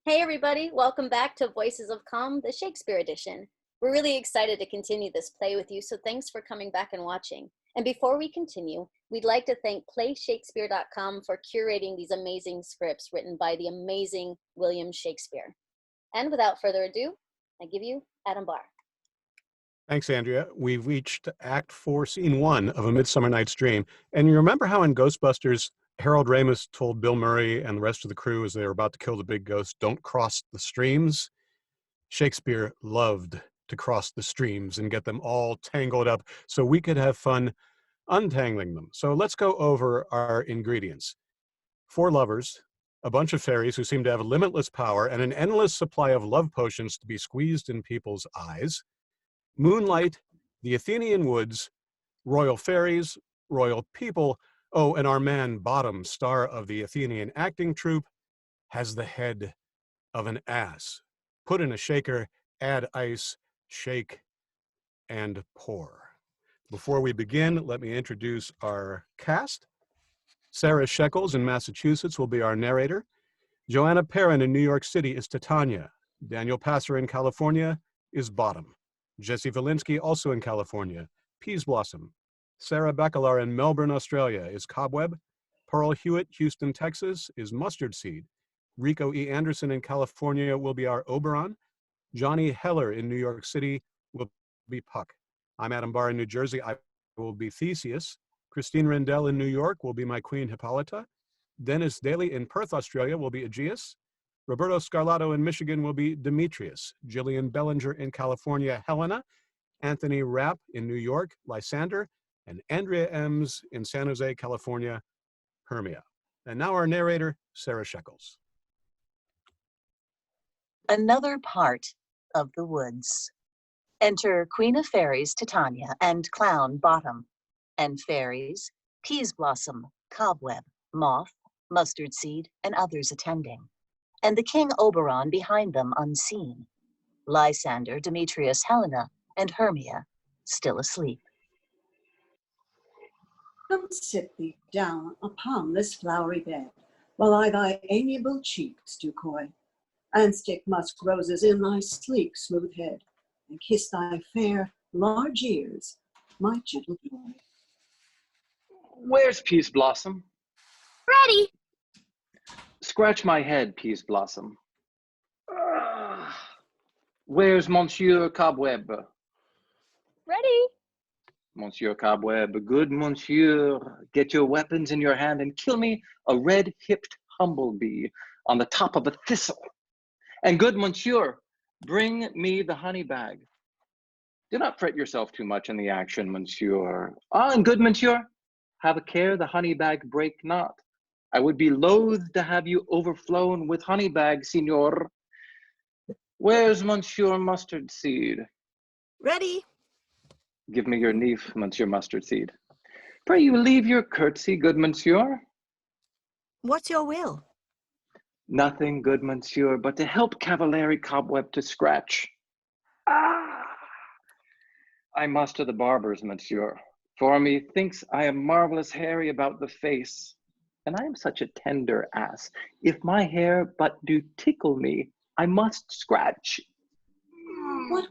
Hey everybody, welcome back to Voices of Calm, the Shakespeare edition. We're really excited to continue this play with you, so thanks for coming back and watching. And before we continue, we'd like to thank PlayShakespeare.com for curating these amazing scripts written by the amazing William Shakespeare. And without further ado, I give you Adam Barr. Thanks, Andrea. We've reached Act 4, Scene 1 of A Midsummer Night's Dream. And you remember how in Ghostbusters, Harold Ramis told Bill Murray and the rest of the crew as they were about to kill the big ghost, don't cross the streams? Shakespeare loved to cross the streams and get them all tangled up so we could have fun untangling them. So let's go over our ingredients. 4 lovers, a bunch of fairies who seem to have limitless power, and an endless supply of love potions to be squeezed in people's eyes. Moonlight, the Athenian woods, royal fairies, royal people. Oh, and our man Bottom, star of the Athenian acting troupe, has the head of an ass. Put in a shaker, add ice, shake, and pour. Before we begin, let me introduce our cast. Sara Sheckells in Massachusetts will be our narrator. Joanna Perrin in New York City is Titania. Daniel Passer in California is Bottom. Jesse Vilinsky, also in California, Peaseblossom. Sarah Bacaller in Melbourne, Australia is Cobweb. Pearl Hewitt, Houston, Texas is Mustardseed. Rico E. Anderson in California will be our Oberon. Johnny Heller in New York City will be Puck. I'm Adam Barr in New Jersey. I will be Theseus. Christine Rendel in New York will be my queen Hippolyta. Denis Daly in Perth, Australia will be Aegeus. Roberto Scarlato in Michigan will be Demetrius. Gillian Bellinger in California, Helena. Anthony Rapp in New York, Lysander. And Andrea Emmes in San Jose, California, Hermia. And now our narrator, Sara Sheckells. Another part of the woods. Enter Queen of Fairies Titania and Clown Bottom, and fairies Peaseblossom, Cobweb, Moth, Mustardseed, and others attending, and the King Oberon behind them unseen. Lysander, Demetrius, Helena, and Hermia still asleep. Come sit thee down upon this flowery bed, while I thy amiable cheeks do coy, and stick musk roses in thy sleek smooth head, and kiss thy fair large ears, my gentle boy. Where's Peaseblossom? Ready. Scratch my head, Peaseblossom. Where's Monsieur Cobweb? Ready. Monsieur Cobweb, good monsieur, get your weapons in your hand and kill me a red-hipped humblebee on the top of a thistle. And good monsieur, bring me the honey bag. Do not fret yourself too much in the action, monsieur. Ah, and good monsieur, have a care the honey bag break not. I would be loath to have you overflown with honey bag, signor. Where's Monsieur Mustardseed? Ready. Give me your nief, Monsieur Mustardseed. Pray you leave your curtsy, good monsieur. What's your will? Nothing, good monsieur, but to help Cavalieri Cobweb to scratch. Ah! I must to the barber's, monsieur, for methinks I am marvelous hairy about the face, and I am such a tender ass. If my hair but do tickle me, I must scratch. What?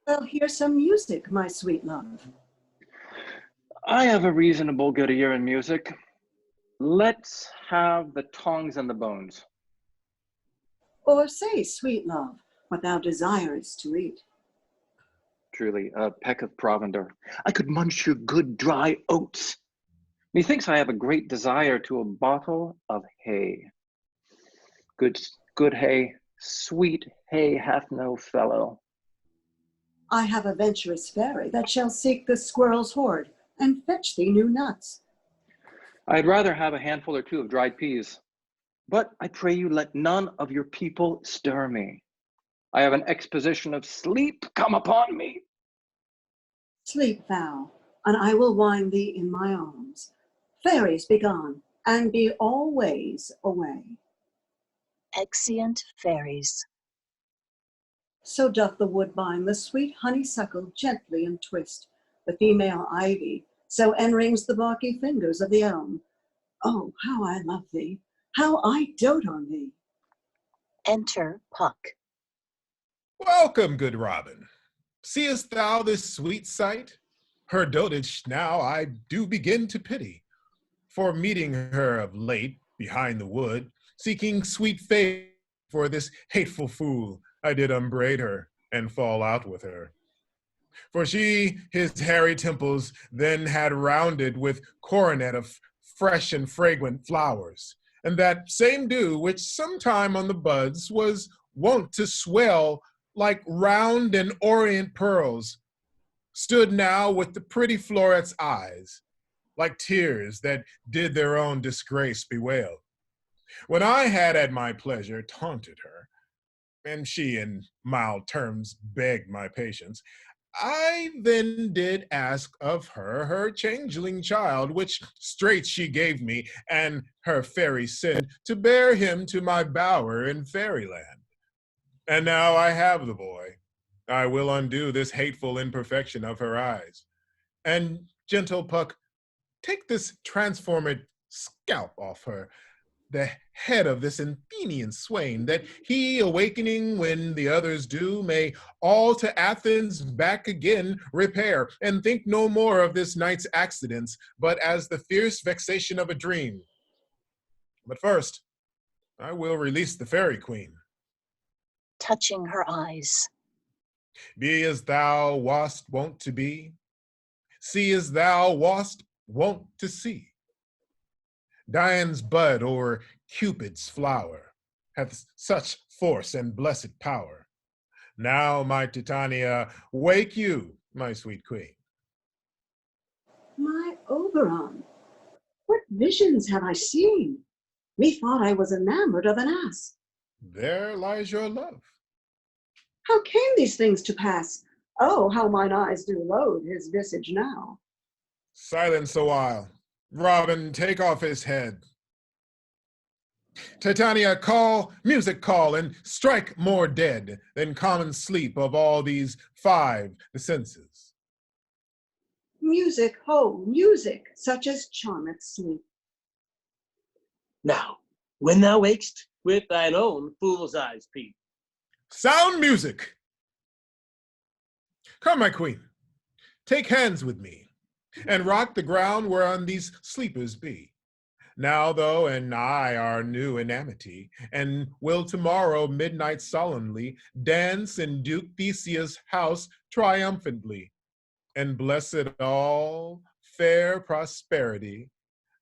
Well, hear some music, my sweet love. I have a reasonable good ear in music. Let's have the tongs and the bones. Or say, sweet love, what thou desirest to eat. Truly, a peck of provender. I could munch your good dry oats. Methinks I have a great desire to a bottle of hay. Good hay, sweet hay hath no fellow. I have a venturous fairy that shall seek the squirrel's hoard and fetch thee new nuts. I'd rather have a handful or two of dried peas, but I pray you let none of your people stir me. I have an exposition of sleep come upon me. Sleep thou, and I will wind thee in my arms. Fairies, be gone, and be always away. Exeunt fairies. So doth the woodbine the sweet honeysuckle gently entwist, the female ivy, so enrings the barky fingers of the elm. Oh, how I love thee, how I dote on thee. Enter Puck. Welcome, good Robin. Seest thou this sweet sight? Her dotage now I do begin to pity. For meeting her of late behind the wood, seeking sweet fate for this hateful fool, I did upbraid her and fall out with her. For she his hairy temples then had rounded with coronet of fresh and fragrant flowers, and that same dew which sometime on the buds was wont to swell like round and orient pearls, stood now with the pretty floret's eyes, like tears that did their own disgrace bewail. When I had at my pleasure taunted her, and she in mild terms begged my patience, I then did ask of her her changeling child, which straight she gave me, and her fairy sent to bear him to my bower in fairyland. And now I have the boy. I will undo this hateful imperfection of her eyes. And, gentle Puck, take this transformed scalp off her, the head of this Athenian swain, that he, awakening when the others do, may all to Athens back again repair, and think no more of this night's accidents, but as the fierce vexation of a dream. But first, I will release the fairy queen. Touching her eyes. Be as thou wast wont to be, see as thou wast wont to see. Dian's bud or Cupid's flower hath such force and blessed power. Now, my Titania, wake you, my sweet queen. My Oberon, what visions have I seen? Methought I was enamored of an ass. There lies your love. How came these things to pass? Oh, how mine eyes do loathe his visage now. Silence a while. Robin, take off his head. Titania, call, music call, and strike more dead than common sleep of all these five the senses. Music, ho, music, such as charmeth sleep. Now, when thou wakest, with thine own fool's eyes peep. Sound music! Come, my queen, take hands with me, and rock the ground whereon these sleepers be. Now, though, and I are new in amity, and will tomorrow midnight solemnly dance in Duke Theseus' house triumphantly, and blessed all fair prosperity,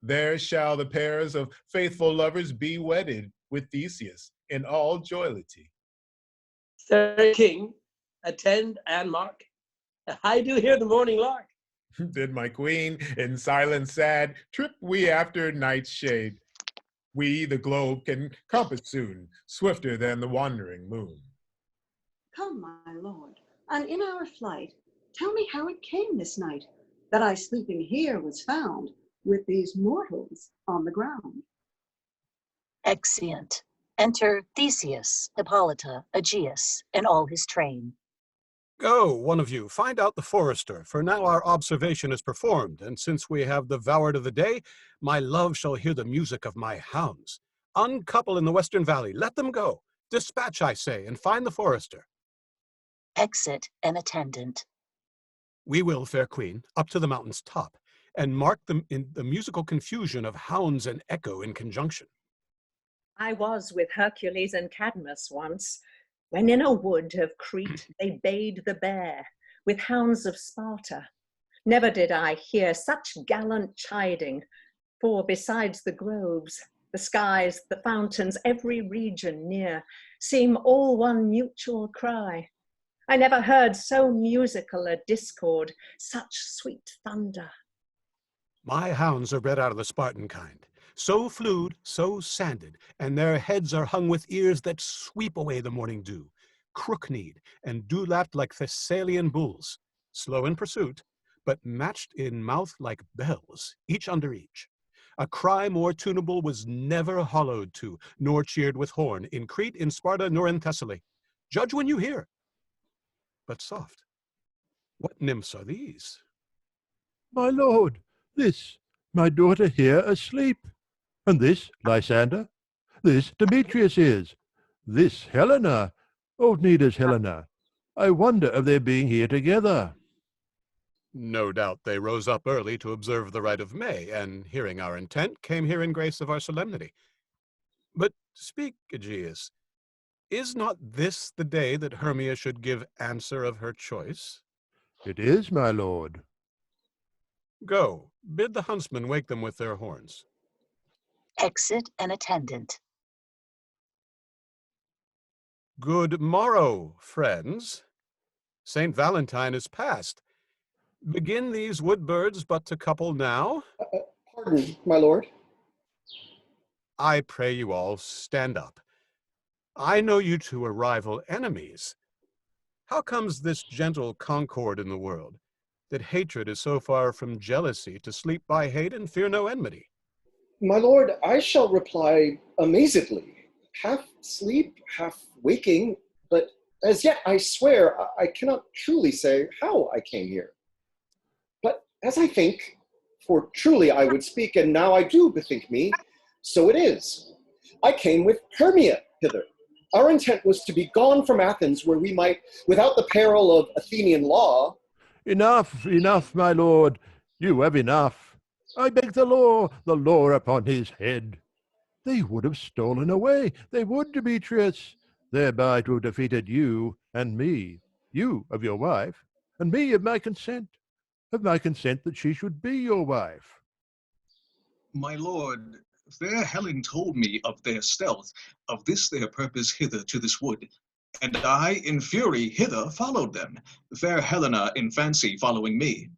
there shall the pairs of faithful lovers be wedded with Theseus in all jollity. Sir King, attend and mark. I do hear the morning lark. Did my queen, in silence sad, trip we after night's shade. We the globe can compass soon, swifter than the wandering moon. Come, my lord, and in our flight, tell me how it came this night, that I sleeping here was found, with these mortals on the ground. Exeunt. Enter Theseus, Hippolyta, Aegeus, and all his train. Go, one of you, find out the forester, for now our observation is performed, and since we have devoured of the day, my love shall hear the music of my hounds. Uncouple in the western valley, let them go. Dispatch, I say, and find the forester. Exit an attendant. We will, fair queen, up to the mountain's top, and mark them in the musical confusion of hounds and echo in conjunction. I was with Hercules and Cadmus once, when in a wood of Crete they bayed the bear, with hounds of Sparta. Never did I hear such gallant chiding, for besides the groves, the skies, the fountains, every region near, seem all one mutual cry. I never heard so musical a discord, such sweet thunder. My hounds are bred out of the Spartan kind, so flued, so sanded, and their heads are hung with ears that sweep away the morning dew, crook-kneed and dew-lapped like Thessalian bulls, slow in pursuit, but matched in mouth like bells, each under each. A cry more tunable was never hollowed to, nor cheered with horn, in Crete, in Sparta, nor in Thessaly. Judge when you hear. But soft, what nymphs are these? My lord, this, my daughter here asleep. And this, Lysander. This Demetrius is. This Helena! Old Neda's Helena! I wonder of their being here together. No doubt they rose up early to observe the rite of May, and hearing our intent, came here in grace of our solemnity. But speak, Aegeus, is not this the day that Hermia should give answer of her choice? It is, my lord. Go, bid the huntsmen wake them with their horns. Exit an attendant. Good morrow, friends. St. Valentine is past. Begin these wood birds but to couple now? Pardon, my lord. I pray you all stand up. I know you two are rival enemies. How comes this gentle concord in the world, that hatred is so far from jealousy to sleep by hate and fear no enmity? My lord, I shall reply amazedly, half sleep, half waking, but as yet I swear I cannot truly say how I came here. But as I think, for truly I would speak, and now I do bethink me, so it is. I came with Hermia hither. Our intent was to be gone from Athens, where we might, without the peril of Athenian law. Enough, enough, my lord. You have enough. I beg the law upon his head. They would have stolen away, they would, Demetrius, thereby to have defeated you and me, you of your wife, and me of my consent that she should be your wife. My lord, fair Helen told me of their stealth, of this their purpose hither to this wood, and I in fury hither followed them, fair Helena in fancy following me.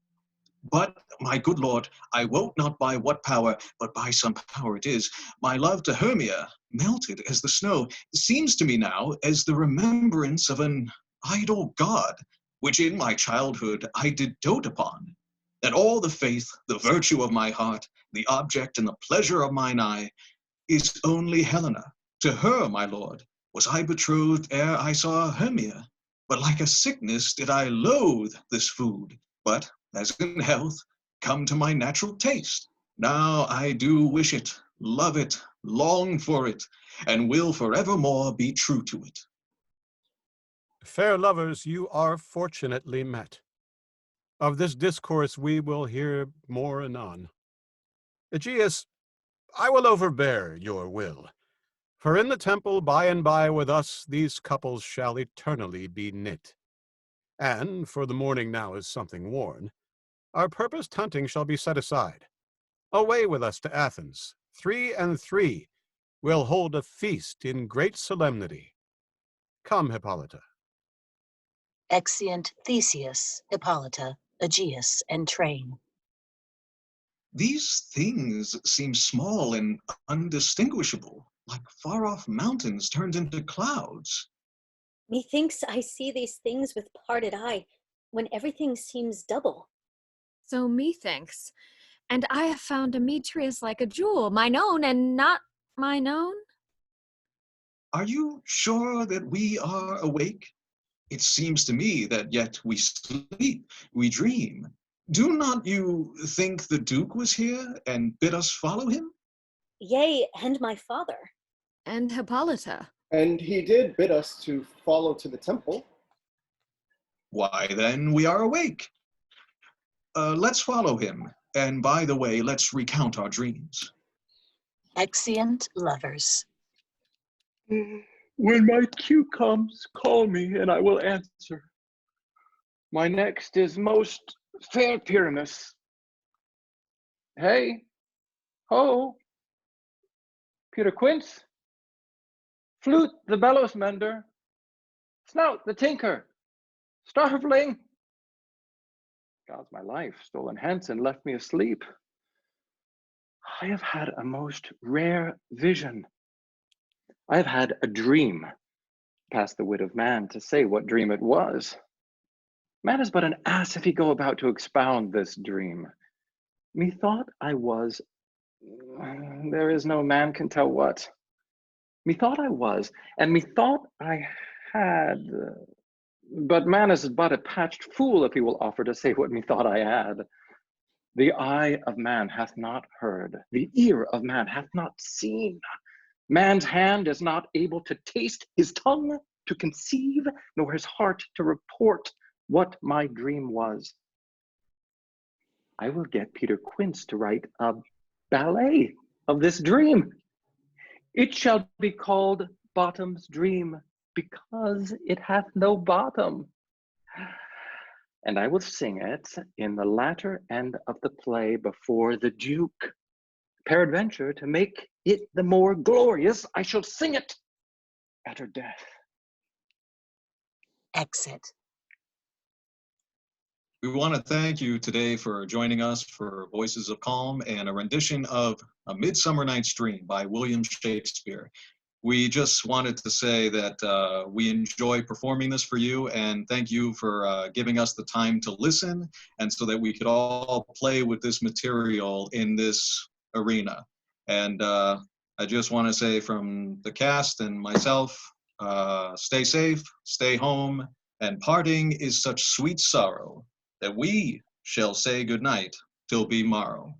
But, my good lord, I wot not by what power, but by some power it is, my love to Hermia, melted as the snow, seems to me now as the remembrance of an idol god, which in my childhood I did dote upon, that all the faith, the virtue of my heart, the object and the pleasure of mine eye, is only Helena. To her, my lord, was I betrothed ere I saw Hermia, but like a sickness did I loathe this food, but as in health, come to my natural taste. Now I do wish it, love it, long for it, and will forevermore be true to it. Fair lovers, you are fortunately met. Of this discourse we will hear more anon. Aegeus, I will overbear your will, for in the temple by and by with us these couples shall eternally be knit. And, for the morning now is something worn, our purposed hunting shall be set aside. Away with us to Athens, 3 and 3, we'll hold a feast in great solemnity. Come, Hippolyta. Exeunt Theseus, Hippolyta, Aegeus, and train. These things seem small and undistinguishable, like far-off mountains turned into clouds. Methinks I see these things with parted eye, when everything seems double. So methinks. And I have found Demetrius like a jewel, mine own and not mine own. Are you sure that we are awake? It seems to me that yet we sleep, we dream. Do not you think the Duke was here and bid us follow him? Yea, and my father. And Hippolyta. And he did bid us to follow to the temple. Why, then we are awake. Let's follow him. And by the way, let's recount our dreams. Exeunt lovers. When my cue comes, call me, and I will answer. My next is most fair Pyramus. Hey, ho, Peter Quince, Flute the bellows mender, Snout the tinker, starveling. God's my life, stolen hence and left me asleep. I have had a most rare vision. I have had a dream, past the wit of man to say what dream it was. Man is but an ass if he go about to expound this dream. Methought I was, there is no man can tell what. Methought I was, and methought I had, but man is but a patched fool if he will offer to say what methought I had. The eye of man hath not heard, the ear of man hath not seen, Man's hand is not able to taste, his tongue to conceive, nor his heart to report what my dream was. I will get Peter Quince to write a ballet of this dream. It shall be called Bottom's Dream, because it hath no bottom. And I will sing it in the latter end of the play before the Duke. Peradventure, to make it the more glorious, I shall sing it at her death. Exit. We want to thank you today for joining us for Voices of Calm and a rendition of A Midsummer Night's Dream by William Shakespeare. We just wanted to say that we enjoy performing this for you, and thank you for giving us the time to listen, and so that we could all play with this material in this arena. And I just want to say from the cast and myself, stay safe, stay home, and parting is such sweet sorrow that we shall say goodnight till be morrow.